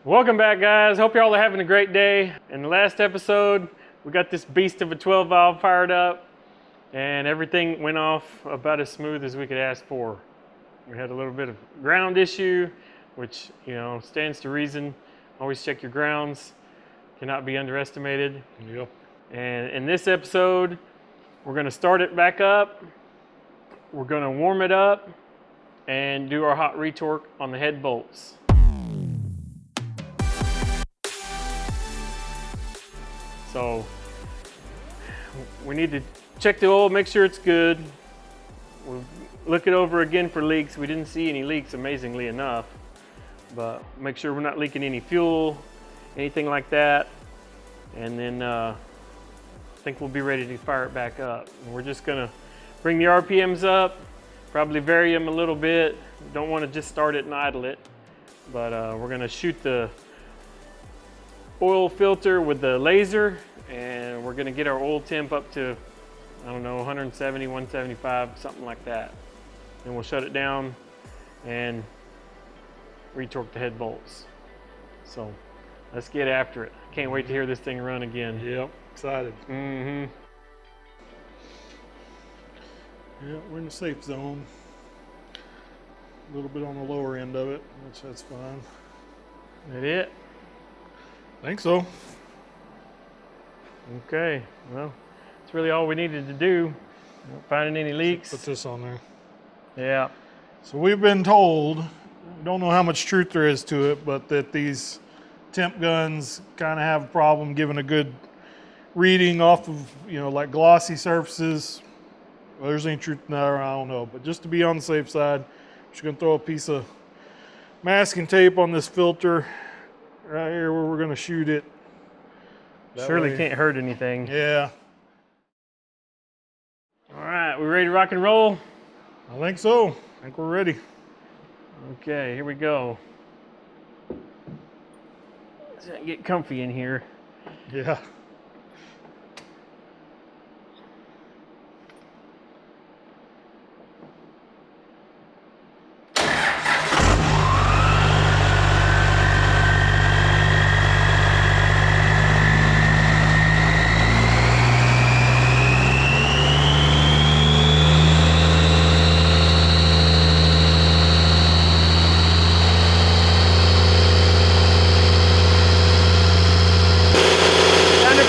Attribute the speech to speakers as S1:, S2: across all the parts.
S1: Welcome back, guys. Hope y'all are having a great day. In the last episode, we got this beast of a 12 valve fired up and everything went off about as smooth as we could ask for. We had a little bit of ground issue, which, stands to reason. Always check your grounds. Cannot be underestimated.
S2: Yep.
S1: And in this episode, we're going to start it back up. We're going to warm it up and do our hot retorque on the head bolts. So we need to check the oil, make sure it's good. We'll look it over again for leaks. We didn't see any leaks, amazingly enough, but make sure we're not leaking any fuel, anything like that. And then I think we'll be ready to fire it back up. And we're just gonna bring the RPMs up, probably vary them a little bit. Don't want to just start it and idle it, but we're gonna shoot the oil filter with the laser, and we're gonna get our oil temp up to, I don't know, 170, 175, something like that. Then we'll shut it down and retorque the head bolts. So let's get after it. Can't wait to hear this thing run again.
S2: Yep, excited.
S1: Mm-hmm.
S2: Yeah, we're in the safe zone. A little bit on the lower end of it, which that's fine.
S1: That it?
S2: I think so.
S1: Okay, well, that's really all we needed to do. Not finding any leaks.
S2: Put this on there.
S1: Yeah.
S2: So we've been told, we don't know how much truth there is to it, but that these temp guns kind of have a problem giving a good reading off of, like glossy surfaces. Well, there's any truth in that, I don't know. But just to be on the safe side, I'm just going to throw a piece of masking tape on this filter right here where we're going to shoot it. That
S1: Surely
S2: way.
S1: can't hurt anything.
S2: Yeah,
S1: All right, we ready to rock and roll?
S2: I think so. I think we're ready.
S1: Okay, here we go. Let's get comfy in here.
S2: Yeah.
S1: Sounded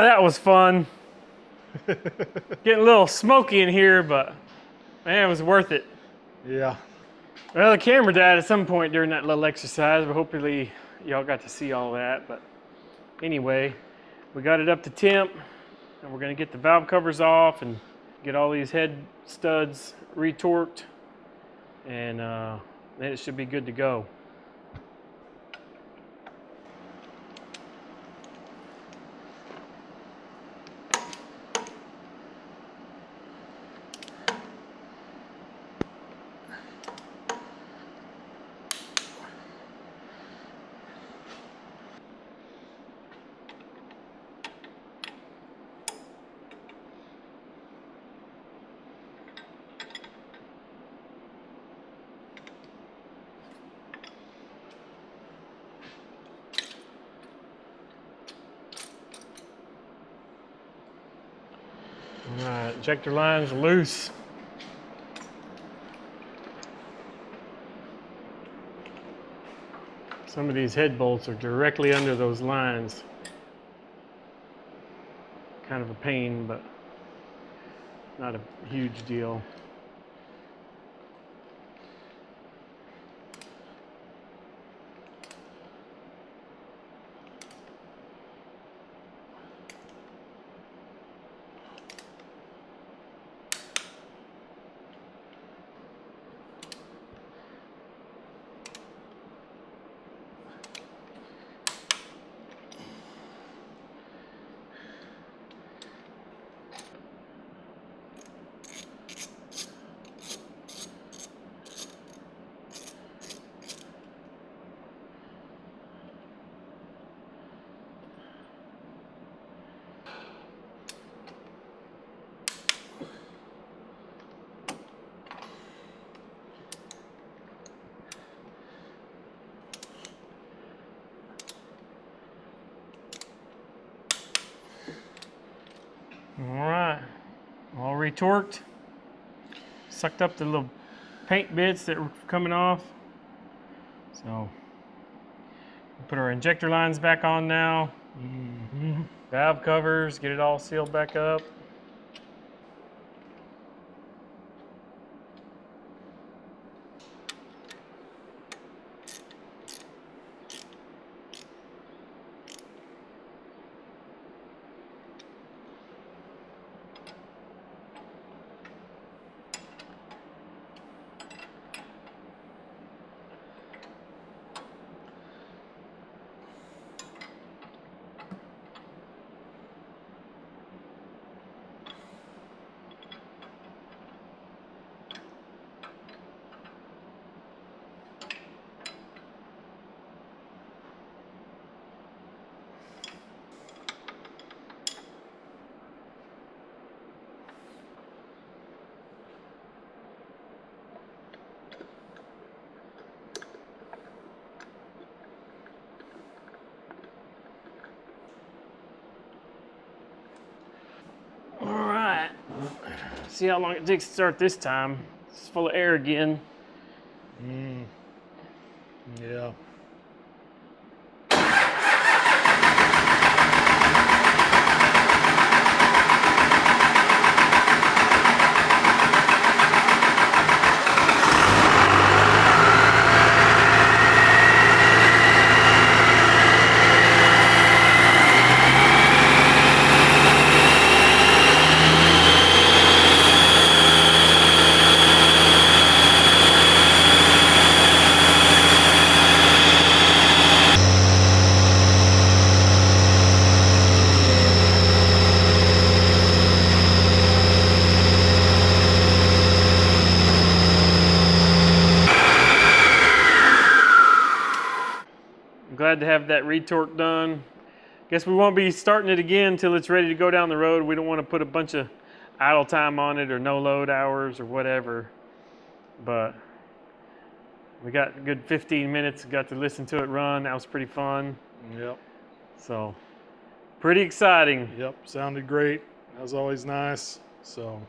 S1: Oh, that was fun. Getting a little smoky in here, but man, it was worth it.
S2: Yeah.
S1: Well, the camera died at some point during that little exercise, but hopefully y'all got to see all that. But anyway, we got it up to temp, and we're gonna get the valve covers off and get all these head studs retorqued, and then it should be good to go. All right, ejector line's loose. Some of these head bolts are directly under those lines. Kind of a pain, but not a huge deal. All right, all retorqued. Sucked up the little paint bits that were coming off. So we'll put our injector lines back on now. Valve covers, get it all sealed back up. All right, see how long it takes to start this time. It's full of air again.
S2: Yeah.
S1: I'm glad to have that retorque done. Guess we won't be starting it again until it's ready to go down the road. We don't want to put a bunch of idle time on it or no load hours or whatever. But we got a good 15 minutes, got to listen to it run. That was pretty fun.
S2: Yep.
S1: So pretty exciting.
S2: Yep. Sounded great. That was always nice. So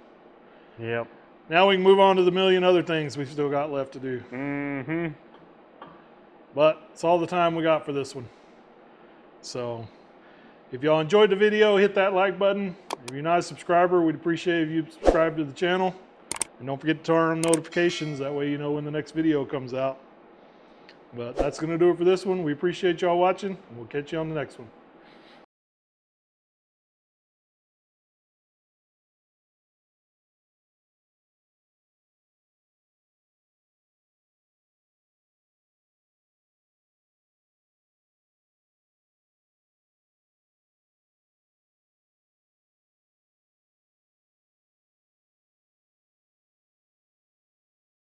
S1: Yep.
S2: now we can move on to the million other things we've still got left to do.
S1: Mm-hmm.
S2: But it's all the time we got for this one. So If y'all enjoyed the video, hit that like button. If you're not a subscriber, we'd appreciate if you subscribe to the channel. And don't forget to turn on notifications. That way you know when the next video comes out. But that's going to do it for this one. We appreciate y'all watching, and we'll catch you on the next one.